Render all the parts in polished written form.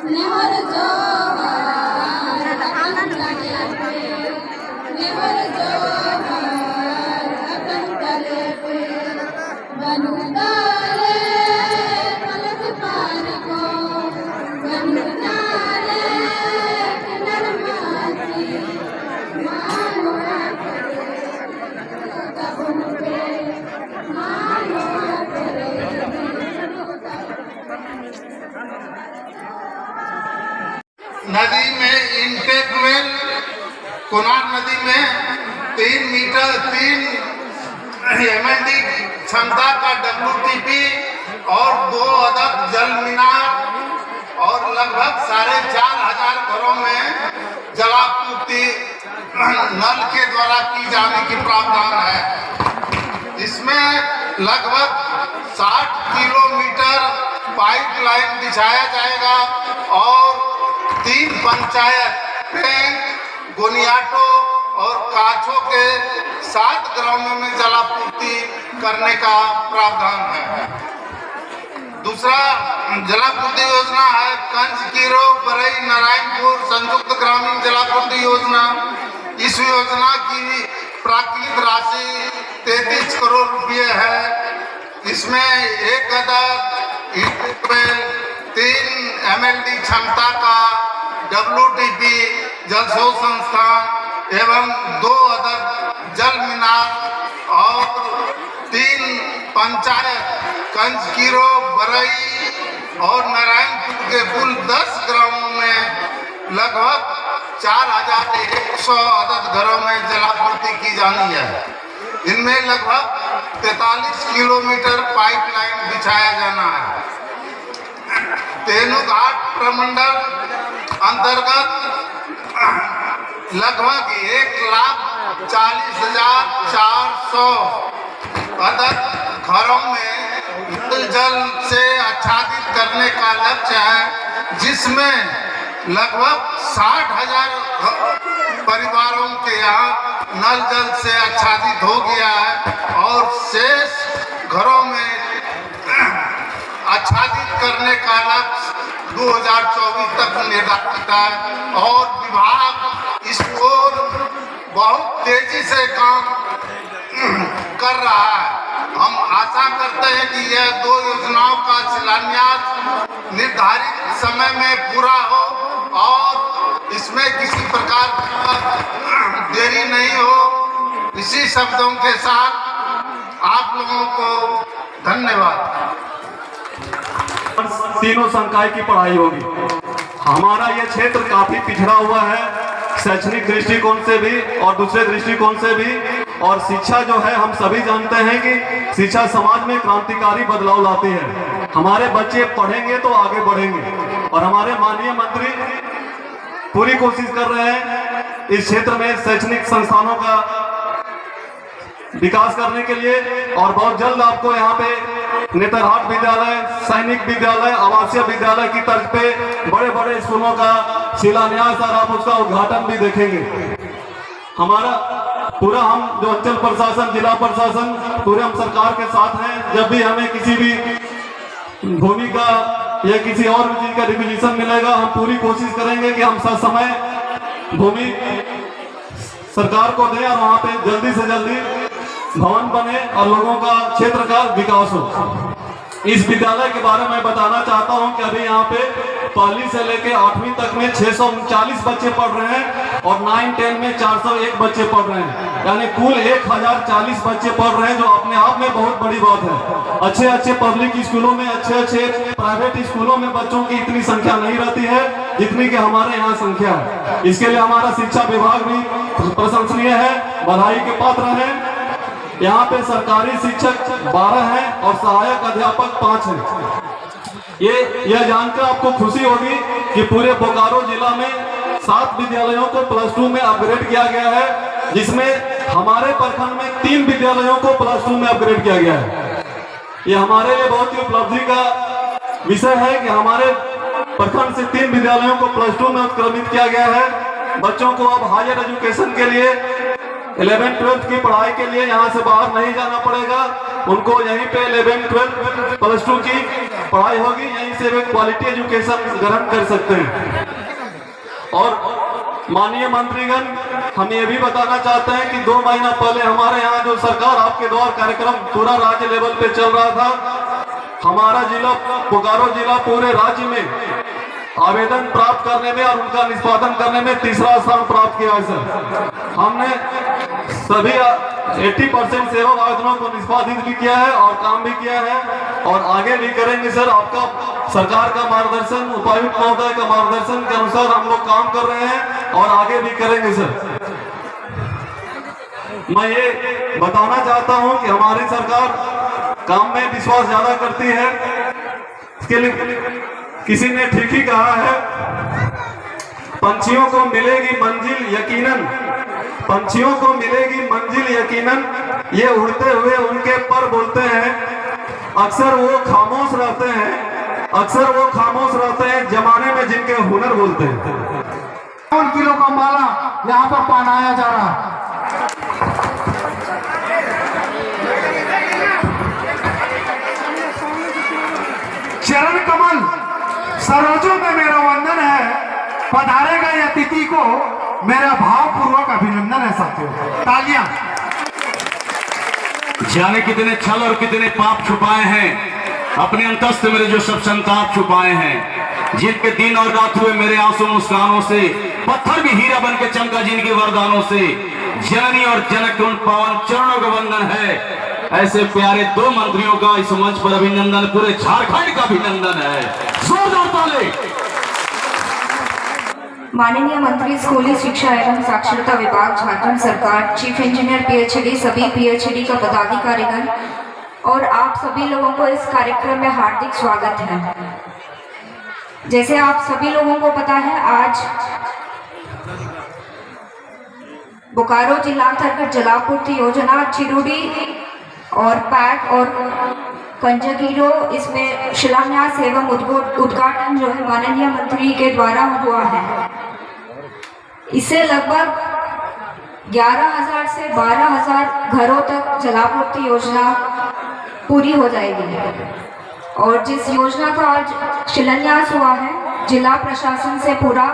Never जोहर अपन तले पे, never जोहर अपन तले पे, बनू डाले पलक पार को, बनू डाले नरमाची, मानो कबूल पे, मानो करे। नदी में इनटेक वेल कोनार नदी में 3 MLD क्षमता का WTP और 2 अदद जल मीनार और लगभग 4,500 घरों में जलापूर्ति नल के द्वारा की जाने की प्रावधान है। इसमें लगभग 60 किलोमीटर पाइपलाइन बिछाया जाएगा और 3 पंचायत पेंग, गोनियाटो और काछो के 7 ग्रामों में जलापूर्ति करने का प्रावधान है। दूसरा जलापूर्ति योजना है कंजकीरो बरई नारायणपुर संयुक्त ग्रामीण जलापूर्ति योजना। इस योजना की प्राकृतिक राशि 33 करोड़ रुपये है। इसमें 1 अदद 3 MLD क्षमता का WTP जल स्रोत संस्थान एवं 2 अदद जल मीनार और 3 पंचायत कंजकीरो बरई और नारायणपुर के कुल 10 ग्रामों में लगभग 4,100 अदद घरों में जलापूर्ति की जानी है। इनमें लगभग 43 किलोमीटर पाइपलाइन बिछाया जाना है। तेनुघाट प्रमंडल अंतर्गत लगभग 1,40,400 अदद घरों में जल से आच्छादित करने का लक्ष्य है, जिसमें लगभग 60,000 परिवारों के यहाँ नल जल से आच्छादित हो गया है और शेष घरों में आच्छादित करने का लक्ष्य 2024 तक निर्धारित है और विभाग इस ओर बहुत तेजी से काम कर रहा है। हम आशा करते हैं कि यह 2 योजनाओं का शिलान्यास निर्धारित समय में पूरा हो और इसमें किसी प्रकार का देरी नहीं हो। इसी शब्दों के साथ आप लोगों को धन्यवाद। तीनों संकाय की पढ़ाई होगी। हमारा ये क्षेत्र काफी पिछड़ा हुआ है, शैक्षणिक दृष्टिकोण से भी और दूसरे दृष्टिकोण से भी। और शिक्षा जो है, हम सभी जानते हैं कि शिक्षा समाज में क्रांतिकारी बदलाव लाती है। हमारे बच्चे पढ़ेंगे तो आगे बढ़ेंगे और हमारे माननीय मंत्री पूरी कोशिश कर रहे हैं इस क्षेत्र में शैक्षणिक संस्थानों का विकास करने के लिए। और बहुत जल्द आपको यहाँ पे नेतरहाट विद्यालय, सैनिक विद्यालय, आवासीय विद्यालय की तर्ज पे बड़े बड़े स्कूलों का शिलान्यास और आप उसका उद्घाटन भी देखेंगे। हमारा पूरा हम जो अंचल प्रशासन, जिला प्रशासन, पूरे हम सरकार के साथ हैं। जब भी हमें किसी भी भूमि का या किसी और चीज का रिक्विजिशन मिलेगा, हम पूरी कोशिश करेंगे कि हम ससमय भूमि सरकार को दें और वहाँ पे जल्दी से जल्दी भवन बने और लोगों का क्षेत्र का विकास हो। इस विद्यालय के बारे में बताना चाहता हूं कि अभी यहाँ पे पहली से लेकर 8वीं तक में 639 बच्चे पढ़ रहे हैं और 9-10 में 401 बच्चे पढ़ रहे हैं, यानी कुल 1040 बच्चे पढ़ रहे हैं, जो अपने आप में बहुत बड़ी बात है। अच्छे अच्छे पब्लिक स्कूलों में, अच्छे प्राइवेट स्कूलों में बच्चों की इतनी संख्या नहीं रहती है जितनी कि हमारे यहाँ संख्या है। इसके लिए हमारा शिक्षा विभाग भी प्रशंसनीय है, बधाई के पात्र है। यहाँ पे सरकारी शिक्षक 12 हैं और सहायक अध्यापक 5 हैं। यह जानकर आपको खुशी होगी कि पूरे बोकारो जिला में 7 विद्यालयों को +2 में अपग्रेड किया गया है, जिसमें हमारे प्रखंड में 3 विद्यालयों को +2 में अपग्रेड किया गया है। ये हमारे लिए बहुत ही उपलब्धि का विषय है कि हमारे प्रखंड से 3 विद्यालयों को +2 में उत्क्रमित किया गया है। बच्चों को अब हायर एजुकेशन के लिए 11th-12th की पढ़ाई के लिए यहाँ से बाहर नहीं जाना पड़ेगा, उनको यहीं पे 11th-12th +2 की पढ़ाई होगी, यहीं से वे क्वालिटी एजुकेशन ग्रहण कर सकते हैं। और माननीय मंत्रीगण, हम ये भी बताना चाहते हैं कि 2 महीना पहले हमारे यहाँ जो सरकार आपके द्वार कार्यक्रम पूरा राज्य लेवल पे चल रहा था, हमारा जिला बोकारो जिला पूरे राज्य में आवेदन प्राप्त करने में और उनका निष्पादन करने में 3रा स्थान प्राप्त किया है सर। हमने सभी 80% सेवा आवेदनों को निष्पादित भी किया है और काम भी किया है और आगे भी करेंगे सर। आपका सरकार का मार्गदर्शन, उपायुक्त महोदय का मार्गदर्शन के अनुसार हम लोग काम कर रहे हैं और आगे भी करेंगे सर। मैं ये बताना चाहता हूं कि हमारी सरकार काम में विश्वास ज्यादा करती है। इसके लिए किसी ने ठीक ही कहा है, पंछियों को मिलेगी मंजिल यकीनन, पंछियों को मिलेगी मंजिल यकीनन, ये उड़ते हुए उनके पर बोलते हैं, अक्सर वो खामोश रहते हैं, अक्सर वो खामोश रहते हैं जमाने में जिनके हुनर बोलते हैं। 1 किलो का माला यहाँ पर पहनाया जा रहा है। चरण कमल सरोजों में मेरा वंदन है, पधारेगा यह अतिथि को मेरा भावपूर्वक अभिनंदन है साथियों। तालियां। जाने कितने छल और कितने पाप छुपाए हैं अपने अंतस्थ मेरे, जो सब संताप छुपाए हैं, जिनके दिन और रात हुए मेरे आंसू मुस्कानों से, पत्थर भी हीरा बन के चमका जिनके वरदानों से, जननी और जनक उन पावन चरणों का वंदन है। ऐसे प्यारे 2 मंत्रियों का इस मंच पर अभिनंदन, पूरे झारखंड का अभिनंदन है। जोरदार ताली। माननीय मंत्री स्कूली शिक्षा एवं साक्षरता विभाग झारखंड सरकार, चीफ इंजीनियर पीएचडी, सभी पीएचडी का पदाधिकारीगण और आप सभी लोगों को इस कार्यक्रम में हार्दिक स्वागत है। जैसे आप सभी लोगों को पता है, आज बोकारो जिला अंतर्गत जलापूर्ति योजना चिरुडी और पैक और कंजगीरो, इसमें शिलान्यास एवं उद्घाटन जो है माननीय मंत्री के द्वारा हुआ है। इससे लगभग 11,000 से 12,000 घरों तक जलापूर्ति योजना पूरी हो जाएगी। और जिस योजना का आज शिलान्यास हुआ है, जिला प्रशासन से पूरा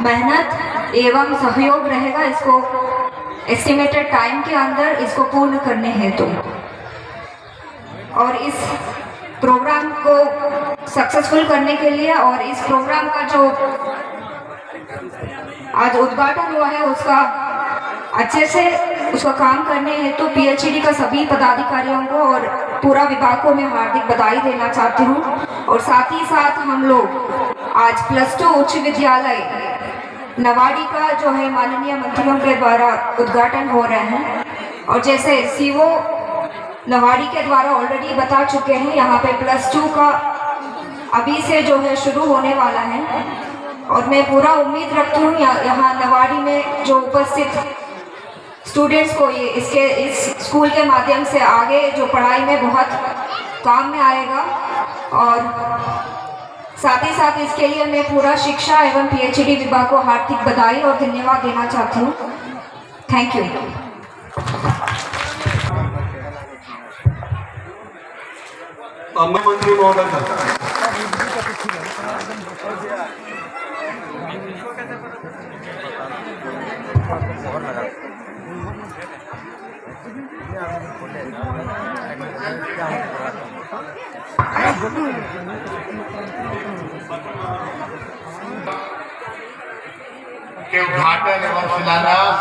मेहनत एवं सहयोग रहेगा इसको एस्टिमेटेड टाइम के अंदर इसको पूर्ण करने हेतु। और इस प्रोग्राम को सक्सेसफुल करने के लिए और इस प्रोग्राम का जो आज उद्घाटन हुआ है उसका अच्छे से उसका काम करने हेतु पीएचडी का सभी पदाधिकारियों को और पूरा विभाग को मैं हार्दिक बधाई देना चाहती हूँ। और साथ ही साथ हम लोग आज +2 उच्च विद्यालय नवाड़ी का जो है माननीय मंत्रियों के द्वारा उद्घाटन हो रहे हैं। और जैसे सीओ नवाड़ी के द्वारा ऑलरेडी बता चुके हैं, यहाँ पे +2 का अभी से जो है शुरू होने वाला है। और मैं पूरा उम्मीद रखती हूँ यहाँ नवाड़ी में जो उपस्थित स्टूडेंट्स को ये इस स्कूल के माध्यम से आगे जो पढ़ाई में बहुत काम में आएगा। और साथ ही साथ इसके लिए मैं पूरा शिक्षा एवं पीएचडी विभाग को हार्दिक बधाई और धन्यवाद देना चाहती हूँ। Thank you. मंत्री महोदय का के उद्घाटन एवं शिलान्यास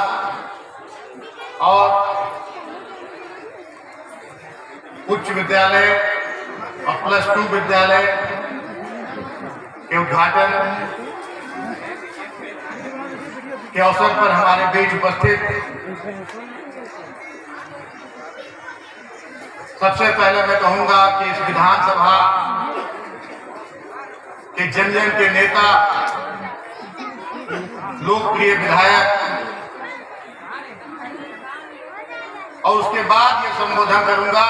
और उच्च विद्यालय और +2 विद्यालय के उद्घाटन के अवसर पर हमारे बीच उपस्थित सबसे पहले मैं कहूंगा कि इस विधानसभा के जन जन के नेता, लोकप्रिय विधायक, और उसके बाद ये संबोधन करूंगा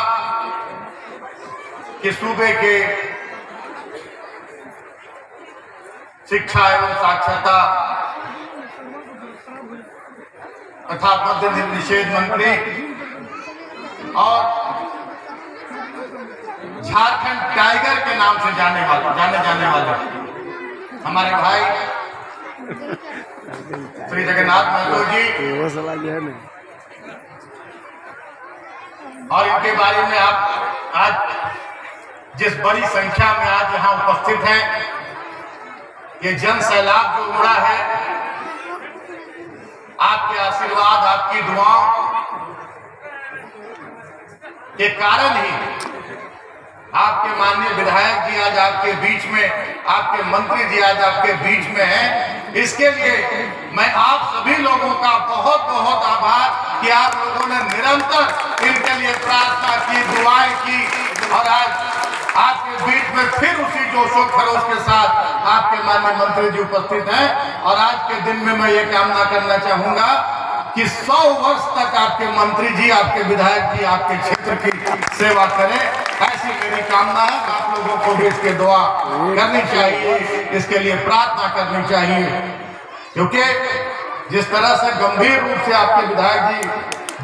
कि सूबे के शिक्षा एवं साक्षरता तथा मद्य निषेध मंत्री और झारखंड टाइगर के नाम से जाने जाने वाले हमारे भाई श्री जगन्नाथ महतो जी और इनके बारे में आप आज जिस बड़ी संख्या में आज यहाँ उपस्थित हैं, ये जन सैलाब जो उमड़ा है, आपके आशीर्वाद, आपकी दुआओं के कारण ही आपके माननीय विधायक जी आज आपके बीच में, आपके मंत्री जी आज आपके बीच में हैं। इसके लिए मैं आप सभी लोगों का बहुत बहुत आभार कि आप लोगों ने निरंतर इनके लिए प्रार्थना की, दुआएं की और आज आपके बीच में फिर उसी जोशो खरोश के साथ आपके माननीय मंत्री जी उपस्थित हैं। और आज के दिन में मैं ये कामना करना चाहूंगा कि 100 वर्ष तक आपके मंत्री जी, आपके विधायक जी आपके क्षेत्र की सेवा करें, ऐसी मेरी कामना है। आप लोगों को भी इसके दुआ करनी चाहिए, इसके लिए प्रार्थना करनी चाहिए, क्योंकि जिस तरह से गंभीर रूप से आपके विधायक जी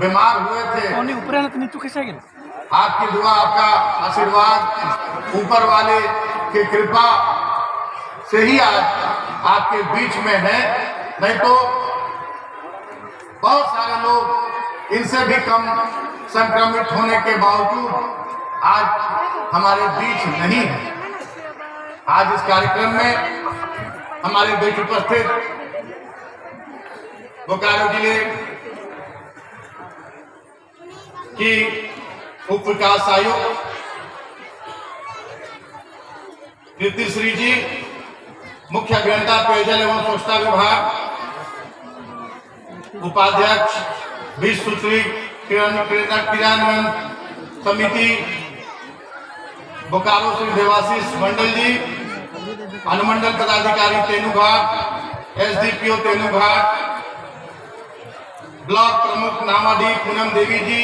बीमार हुए थे, आपकी दुआ, आपका आशीर्वाद, ऊपर वाले की कृपा से ही आज आपके बीच में है, नहीं तो बहुत सारे लोग इनसे भी कम संक्रमित होने के बावजूद आज हमारे बीच नहीं है। आज इस कार्यक्रम में हमारे बीच उपस्थित बोकारो जिले की उप विकास आयुक्त कीर्तिश्री जी, मुख्य अभियंता पेयजल एवं स्वच्छता विभाग, उपाध्यक्ष विश्व सूत्री क्रियान्वयन समिति बोकारो श्री देवाशीष मंडल जी, अनुमंडल पदाधिकारी तेनुघाट, एसडीपीओ तेनुघाट, ब्लॉक प्रमुख नामाडी पूनम देवी जी,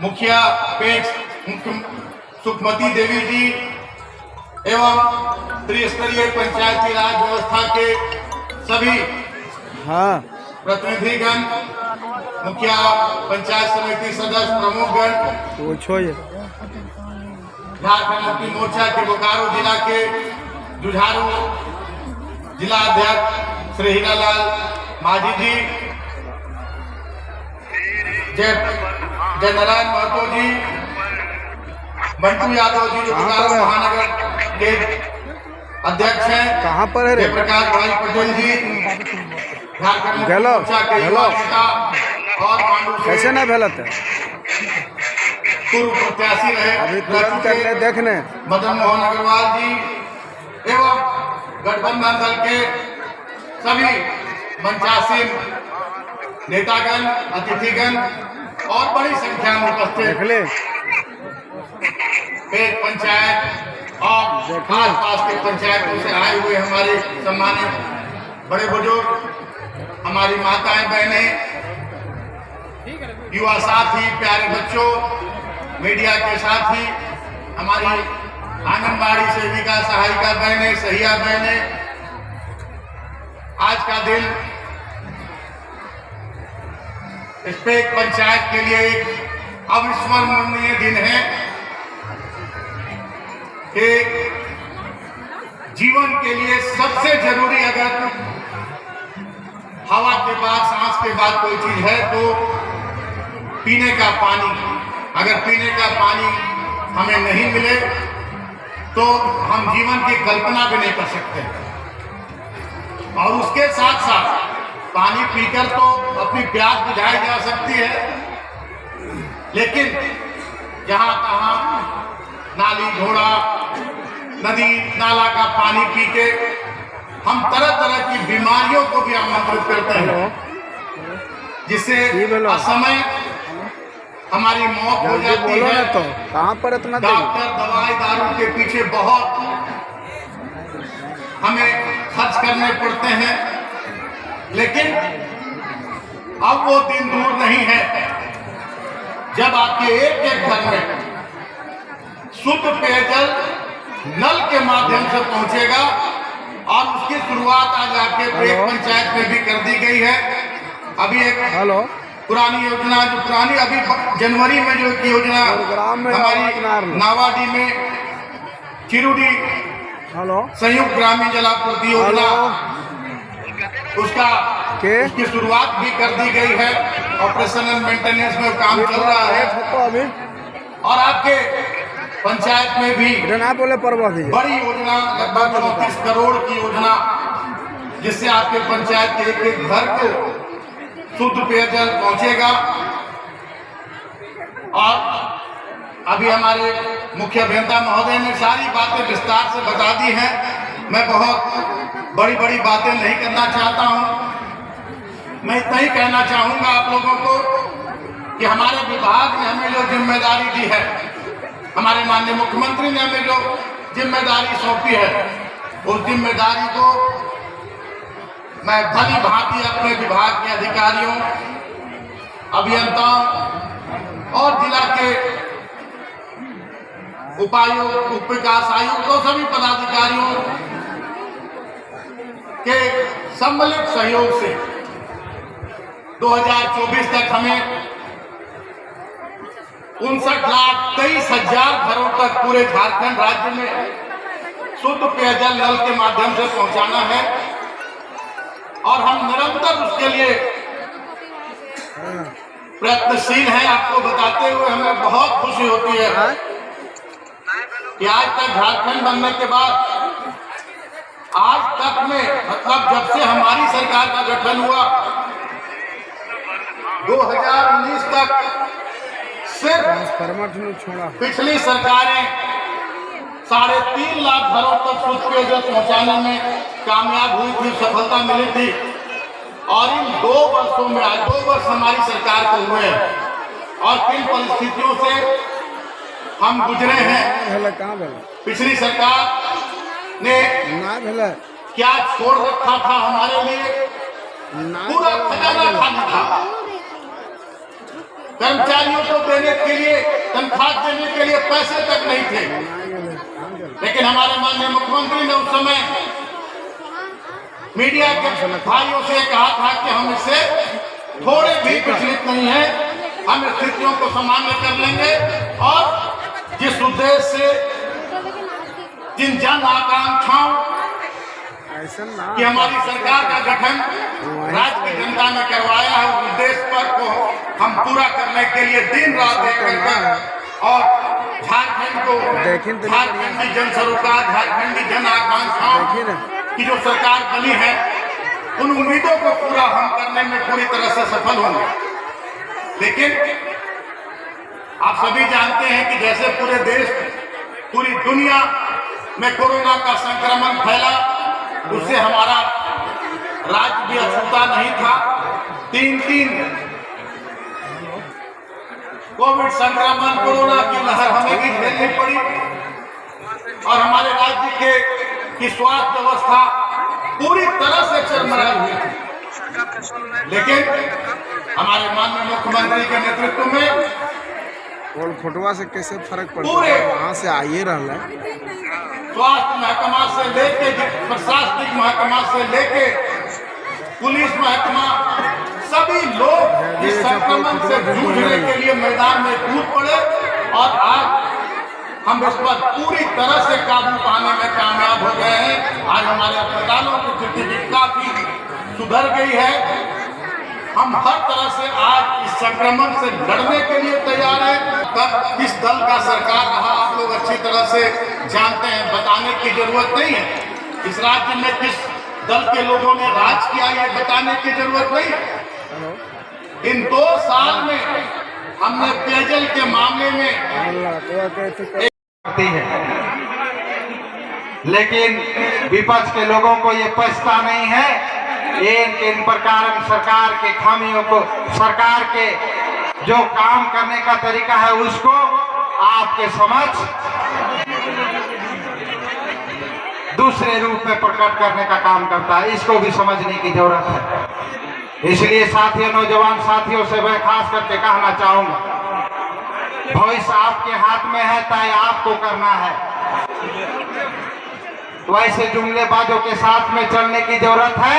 मुखिया पेक्स सुखमती देवी जी एवं त्रिस्तरीय पंचायती राज व्यवस्था के सभी प्रतिनिधिगण, मुखिया पंचायत समिति सदस्य, प्रमुखगण, झारखंड मुक्ति मोर्चा के बोकारो जिला के जुझारू जिला अध्यक्ष श्री हीरालाल माझी जी, जय नारायण महतो जी, मंटू यादव जी जो बोकारो महानगर के अध्यक्ष हैं, कहाँ पर है प्रकाश भाई पटेल जी, झारखंड मुक्ति मोर्चा के युवा नेता और पांडु कैसे न भेलत पूर्व प्रत्याशी रहे अभी तुरंत करने देखने मदन मोहन अग्रवाल जी एवं गठबंधन दल के सभी मंचासीन नेतागण, अतिथिगण और बड़ी संख्या में उपस्थित पेट पंचायत और आसपास के पंचायतों से आए हुए हमारे सम्मानित बड़े बुजुर्ग, हमारी माताएं, बहनें, युवा साथी, प्यारे बच्चों, मीडिया के साथी, हमारी आंगनबाड़ी सेविका, सहायिका बहनें, सहिया बहनें, आज का दिन इस पेट पंचायत के लिए एक अविस्मरणीय दिन है। कि जीवन के लिए सबसे जरूरी अगर हवा के बाद, सांस के बाद कोई चीज है तो पीने का पानी। अगर पीने का पानी हमें नहीं मिले तो हम जीवन की कल्पना भी नहीं कर सकते। और उसके साथ साथ पानी पीकर तो अपनी प्यास बुझाई जा सकती है, लेकिन जहां तहां नाली, घोड़ा, नदी, नाला का पानी पी के हम तरह तरह की बीमारियों को भी आमंत्रित करते हैं, जिससे असमय हमारी मौत हो जाती है। तो कहाँ पर इतना डॉक्टर दवाई दारू के पीछे बहुत हमें खर्च करने पड़ते हैं, लेकिन अब वो दिन दूर नहीं है जब आपके एक एक घर में शुद्ध पेयजल नल के माध्यम से पहुंचेगा। और उसकी शुरुआत आज आपके पेट पंचायत में भी कर दी गई है। अभी एक पुरानी योजना जो पुरानी अभी जनवरी में जो एक योजना हमारी नावाडी में चिरुडी संयुक्त ग्रामीण जलापूर्ति योजना उसकी शुरुआत भी कर दी गई है। ऑपरेशन एंड मेंटेनेंस में काम चल रहा है और आपके पंचायत में भी बड़ी योजना लगभग 34 करोड़ की योजना जिससे आपके पंचायत के एक घर को शुद्ध पेयजल पहुंचेगा। और अभी हमारे मुख्य अभियंता महोदय ने सारी बातें विस्तार से बता दी हैं। मैं बहुत बड़ी बड़ी बातें नहीं करना चाहता हूं। मैं इतना ही कहना चाहूंगा आप लोगों को कि हमारे विभाग ने हमें जो जिम्मेदारी दी है, हमारे माननीय मुख्यमंत्री ने हमें जो जिम्मेदारी सौंपी है, उस जिम्मेदारी को मैं भली भांति अपने विभाग के अधिकारियों, अभियंताओं और जिला के उपायुक्त, उप विकास आयुक्तों, सभी पदाधिकारियों के सम्मिलित सहयोग से 2024 तक हमें 59,23,000 घरों तक पूरे झारखंड राज्य में शुद्ध पेयजल नल के माध्यम से पहुंचाना है और हम निरंतर उसके लिए प्रयत्नशील हैं। आपको बताते हुए हमें बहुत खुशी होती है कि आज तक झारखंड बनने के बाद आज तक में मतलब जब से हमारी सरकार का गठन हुआ 2019 तक सिर्फ पिछली सरकारें 3.5 लाख घरों तक शुद्ध पेयजल पहुंचाने में कामयाब हुई थी, सफलता मिली थी। और इन 2 वर्षों में आज 2 वर्ष हमारी सरकार को हुए हैं और किन परिस्थितियों से हम गुजरे हैं। पिछली सरकार ने क्या छोड़ रखा था हमारे लिए, पूरा खजाना खाली था। कर्मचारियों को देने के लिए, तनख्वाह देने के लिए पैसे तक नहीं थे, लेकिन हमारे माननीय मुख्यमंत्री ने उस समय मीडिया के भाइयों से कहा था कि हम इससे थोड़े भी विचलित नहीं है, हम स्थितियों को सामान्य कर लेंगे और जिस उद्देश्य से जिन जन आकांक्षाओं कि हमारी सरकार का गठन राज्य की जनता ने करवाया है, उस उद्देश्य पर को हम पूरा करने के लिए दिन रात एक करके और झारखंड को झारखंडी जन सरोकार, झारखंडी जन आकांक्षाओं की जो सरकार बनी है, उन उम्मीदों को पूरा हम करने में पूरी तरह से सफल होंगे। लेकिन आप सभी जानते हैं कि जैसे पूरे देश, पूरी दुनिया में कोरोना का संक्रमण फैला, उससे हमारा राज्य भी अछूता नहीं था। 3 कोविड संक्रमण, कोरोना की लहर हमें भी झेलनी पड़ी और हमारे राज्य की स्वास्थ्य व्यवस्था पूरी तरह से चरमराई हुई थी। लेकिन हमारे माननीय मुख्यमंत्री के नेतृत्व में और फोटोवा से कैसे फर्क पड़ता है, वहाँ से आइए रहा है। स्वास्थ्य महकमा से लेके, प्रशासनिक महकमा से लेके पुलिस महकमा, सभी लोग इस संक्रमण से जूझने के लिए मैदान में कूद पड़े और आज हम इस पर पूरी तरह से काबू पाने में कामयाब हो गए हैं। आज हमारे अस्पतालों की स्थिति काफी सुधर गई है। हम हर तरह से आज इस संक्रमण से लड़ने के लिए तैयार हैं। कब किस दल का सरकार रहा आप लोग अच्छी तरह से जानते हैं, बताने की जरूरत नहीं है। इस राज्य में किस दल के लोगों ने राज किया ये बताने की जरूरत नहीं है। इन 2 साल में हमने पेयजल के मामले में लेकिन विपक्ष के लोगों को ये पछता नहीं है। इन प्रकार सरकार के खामियों को, सरकार के जो काम करने का तरीका है उसको आपके समक्ष दूसरे रूप में प्रकट करने का काम करता है। इसको भी समझने की जरूरत है। इसलिए साथियों, नौजवान साथियों से मैं खास करके कहना चाहूंगा, भविष्य आपके हाथ में है, तय आपको करना है। वैसे जुमलेबाजों के साथ में चलने की जरूरत है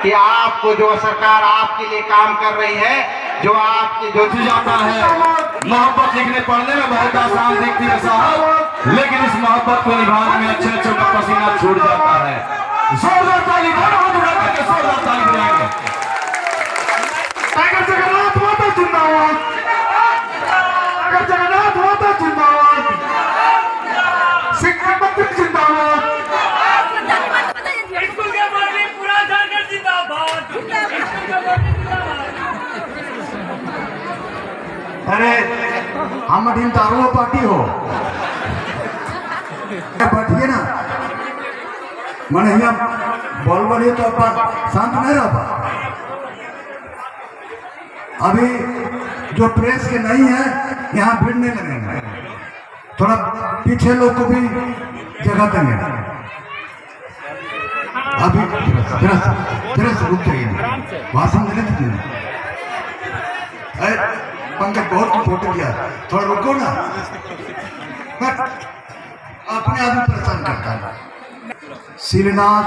कि आपको जो सरकार आपके लिए काम कर रही है, जो आपके जो जाता है। मोहब्बत लिखने पढ़ने में बहुत आसान दिखती है साहब, लेकिन इस मोहब्बत को निभाने में अच्छे अच्छे का पसीना छूट जाता है। जोरदार ताली जोरदार ताली बजाएंगे। अगर जगन्नाथ माता जिंदाबाद, अगर जगन्नाथ माता जिंदाबाद, शिक्षा मंत्री जिंदाबाद। स्कूल के बोर्ड पूरा झारखंड जिंदाबाद। अरे हम टीम तारुआ पार्टी हो बैठिए ना, मैंने यहाँ बोल बोलिए तो अपन शांत नहीं रह पा। अभी जो प्रेस के नहीं है यहाँ भिड़ने लगेंगे, थोड़ा पीछे लोग को भी जगह देंगे। अभी जरा से रुक जाइए, भाषण देने दीजिए। पंकज बहुत फोटो किया, थोड़ा रुको ना, बट अपने आप ही परेशान करता है। शिलान्यास,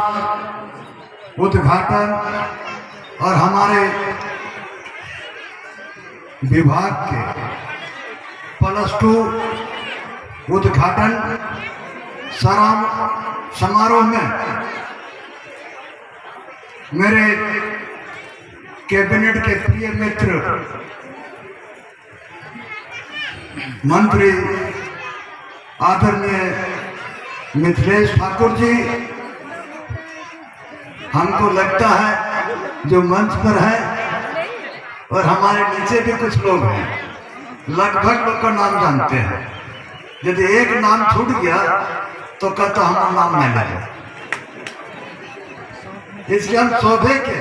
उद्घाटन और हमारे विभाग के +2 उद्घाटन समारोह में मेरे कैबिनेट के प्रिय मित्र मंत्री आदरणीय मिथिलेश ठाकुर जी, हमको लगता है जो मंच पर है और हमारे नीचे भी कुछ लोग हैं, लगभग लोग का नाम जानते हैं। यदि एक नाम छूट गया तो कहता हम नाम नहीं लगे, इसलिए हम शोभे के